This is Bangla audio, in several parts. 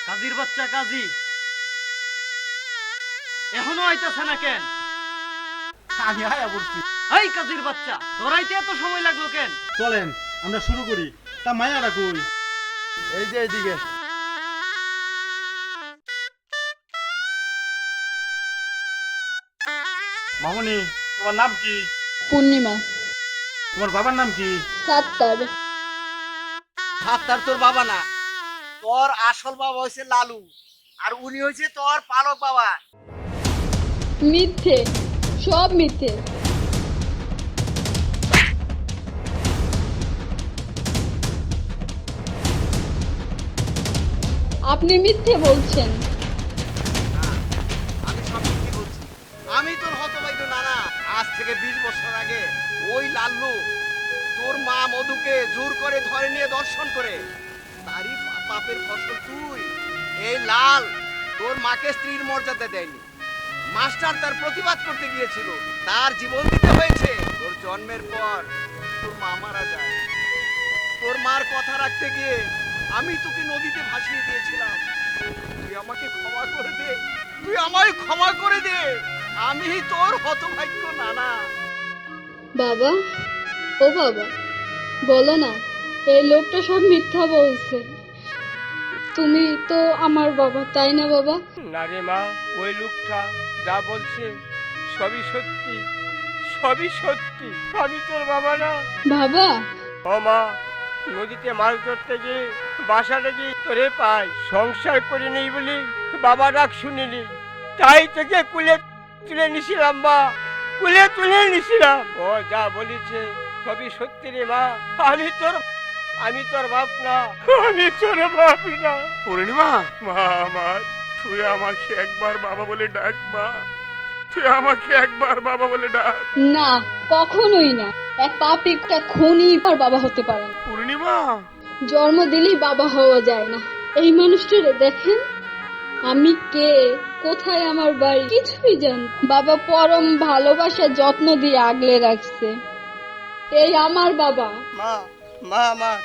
কাজীর বাচ্চা কাজী এখনো আইতাছে না কেন? আমি আয়া বলছি। এই কাজীর বাচ্চা, ধরাইতে এত সময় লাগলো কেন? চলেন আমরা শুরু করি। তা মায়াটা কই? এই যে এইদিকে। মামনি, তোমার নাম কি? পূর্ণিমা। তোমার বাবার নাম কি? সাত্তার। সাত্তার তোর বাবা না, তোর আসল বাবা হয়েছে লালু, আর উনি হয়েছে তোর পালক বাবা। মিথ্যে, সব মিথ্যে। আপনি মিথ্যে বলছেন। আমি সব কি বলছি, আমি তোর হতভাগ্য নানা। আজ থেকে 20 বছর আগে ওই লাল্লু তোর মা মধুকে জোর করে ধরে নিয়ে দর্শন করে, তারই পাপের ফসল তুই। এই লাল তোর মাকে স্ত্রীর মর্যাদা দেয়নি, মাস্টার তার প্রতিবাদ করতে গিয়েছিল, তার জীবন দিতে হয়েছে। তোর জন্মের পর তোর মা মারা যায়, তোর মার কথা রাখতে গিয়ে আমি তোকে নদীতে ভাসিয়ে দিয়েছিলাম। তুই আমাকে ক্ষমা করে দে, তুই আমায় ক্ষমা করে দে। আমি তোর হতভাগ্য নানা। বাবা, ও বাবা, বলো না, এই লোকটা সব মিথ্যা বলছে। তুমি তো আমার বাবা, তাই না বাবা? না রে মা, ওই লোকটা যা বলছে সবই সত্যি, সবই সত্যি। আমি তোর বাবা না। বাবা, ও মা, নদীতে মাছ ধরতে গিয়ে বাসাটা গিয়ে তোরে পাই, সংসার করে নেই বলি বাবা ডাক শুনিনি, তাই তোকে কুলে তুলে নিছিলাম মা, কুলে তুলে নিছিলাম। ও যা বলেছে সবই সত্যি রে মা। আমি তোর বাপ না, আমি তোর বাপ না। পূর্ণিমা, মা আমার, তুই আমাকে একবার বাবা বলে ডাক মা, তুই আমাকে একবার বাবা বলে ডাক। না, কখনোই না। এক পাপী, একটা খুনি আর বাবা হতে পারে না। পূর্ণিমা, জন্ম দিলেই বাবা হওয়া যায় না। এই মানুষটারে দেখেন, আমি কে, কোথায় আমার বাড়ি, কিছুই জান। বাবা পরম ভালোবাসা যত্ন দিয়ে আগলে রাখছে। এই আমার বাবা। মা, মা আমার।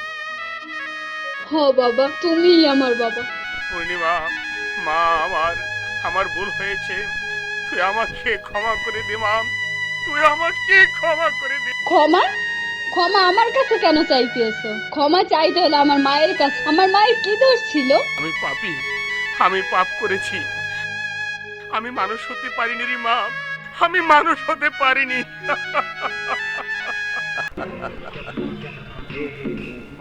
হ বাবা, তুমিই আমার বাবা। পূর্ণিমা, মা আমার ভুল হয়েছে, তুই আমাকে ক্ষমা করে দে মা, তুই আমাকে ক্ষমা করে দে। ক্ষমা? ক্ষমা আমার কাছে কেন চাইতেছো? ক্ষমা চাইতে হলে আমার মায়ের কাছে। আমার মায়ের কি দোষ ছিল? আমি পাপী, আমি পাপ করেছি, আমি মানুষ হতে পারিনি রে মা, আমি মানুষ হতে পারিনি।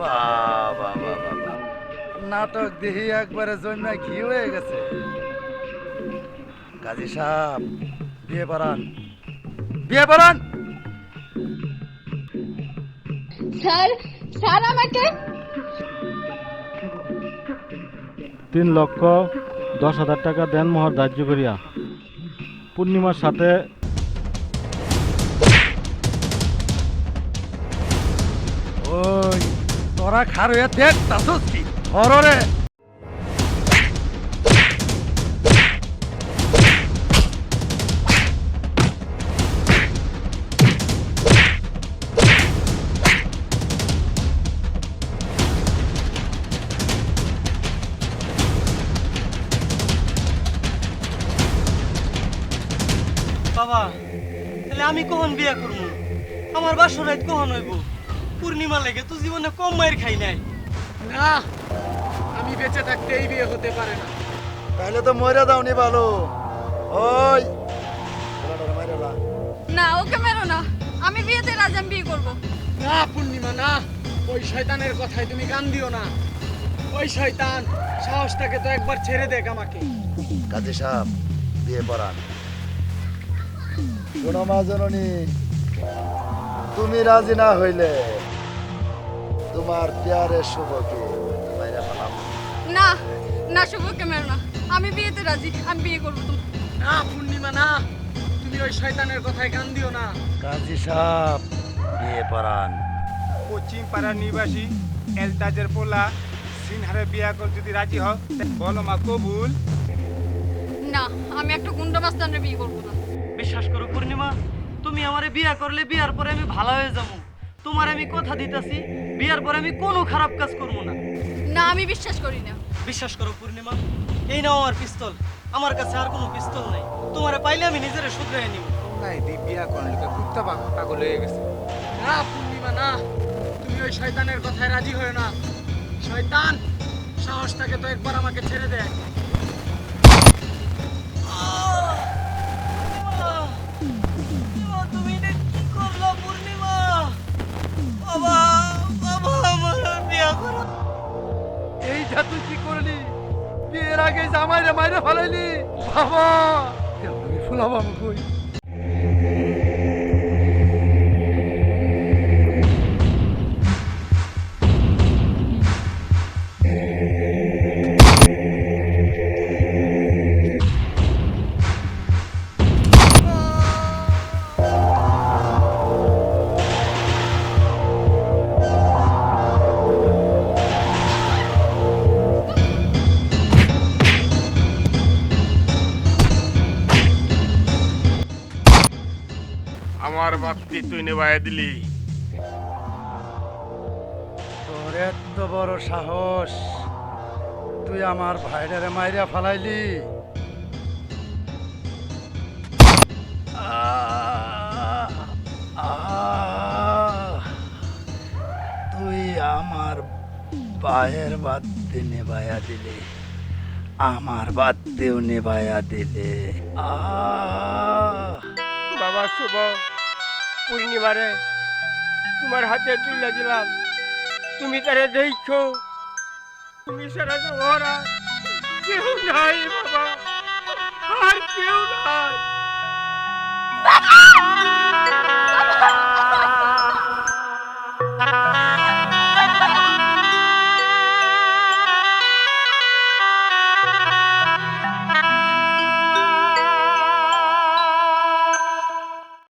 বাবা বাবা, নাটক দেখি একবারে জন্যা ঘি হয়ে গেছে। কাজী সাহেব, বিয়ে পড়ান, বিয়ে পড়ান। স্যার, স্যার আমাকে 3,10,000 টাকা দেন মোহর ধার্য করিয়া পূর্ণিমার সাথে। ওই তোরা খারুয়া দেখ তাসস কি হররে। বাবা, তাহলে আমি কখন বিয়া করবো? আমার বাসর রাত কখন হইব? পূর্ণিমা লেগে তো জীবনে কম মায়ের খাই নাই। না, আমি বেঁচে থাকতে এই বিয়ে হতে পারে না। তাহলে তো মরে দাওনি ভালো। ওই ছেলেটারে মাইরা দাও। না, ওকে মেরো না। আমি বিয়েতে রাজি, আমি বিয়ে করবো। না পূর্ণিমা, না, ওই শয়তানের কথায় তুমি কান দিও না। ওই শয়তান সাহসটাকে তো একবার ছেড়ে দেখ আমাকে। কাজী সাহেব, বিয়ে পড়ান। শোনো মা জননী, তুমি রাজি না হইলে তোমার প্যারের শুভকে মাইরা ফেলাম। না, না, শুভকে মেরো না। আমি বিয়েতে রাজি, আমি বিয়ে করবো। তুমি না পূর্ণিমা, না, তুমি ওই শয়তানের কথায় কান দিও না। কাজী সাহেব, বিয়ে পড়ান। পশ্চিম পাড়ার নিবাসী এলতাজের পোলা সিনহারে বিয়া কর যদি রাজি হও, বলো মা কবুল। না, আমি একটা গুন্ডা মাস্তানরে বিয়ে করবো না। বিশ্বাস করো পূর্ণিমা, তুমি আমারে বিয়া করলে বিয়ার পরে আমি ভালো হয়ে যাবো। তোমার আমি কথা দিতেছি, বিয়ার পরে আমি কোনো খারাপ কাজ করবো না। না, আমি বিশ্বাস করি না। বিশ্বাস করো পূর্ণিমা, এই নাও আমার পিস্তল। আমার কাছে আর কোনো পিস্তল নাই। তোমারে পাইলে আমি নিজেরে শুধরে নিব। নাই দি বিয়া করার লোকে কুত্তা পাগল হয়ে গেছে। না পূর্ণিমা না, তুমি ওই শয়তানের কথায় রাজি হয়ে না। শয়তান সাহস থাকে তো একবার আমাকে ছেড়ে দে। তুমি এটা কি করলো পূর্ণিমা? বাবা, বাবা আমার আর বিয়া করো। এইটা তুই কি করলি? বিয়ের আগে জামাইরে মাইরে ফেলাইলি বাবা। আমি ফুলাবো কই? আমার বাতি তুই নেবায় দিলি। তোর এত বড় সাহস, তুই আমার ভাইটারে মাইরা ফালাইলি। তুই আমার ভাইয়ের বাদ্যে নেবায়া দিলে, আমার বাদ্যেও নেবায়া দিলে। বাবা শুভ, পূর্ণিমারে তোমার হাতে তুলে দিলাম। তুমি তারে দেখছো, তুমি সারা তো ওরা কেউ নাই বাবা, আর কেউ নাই।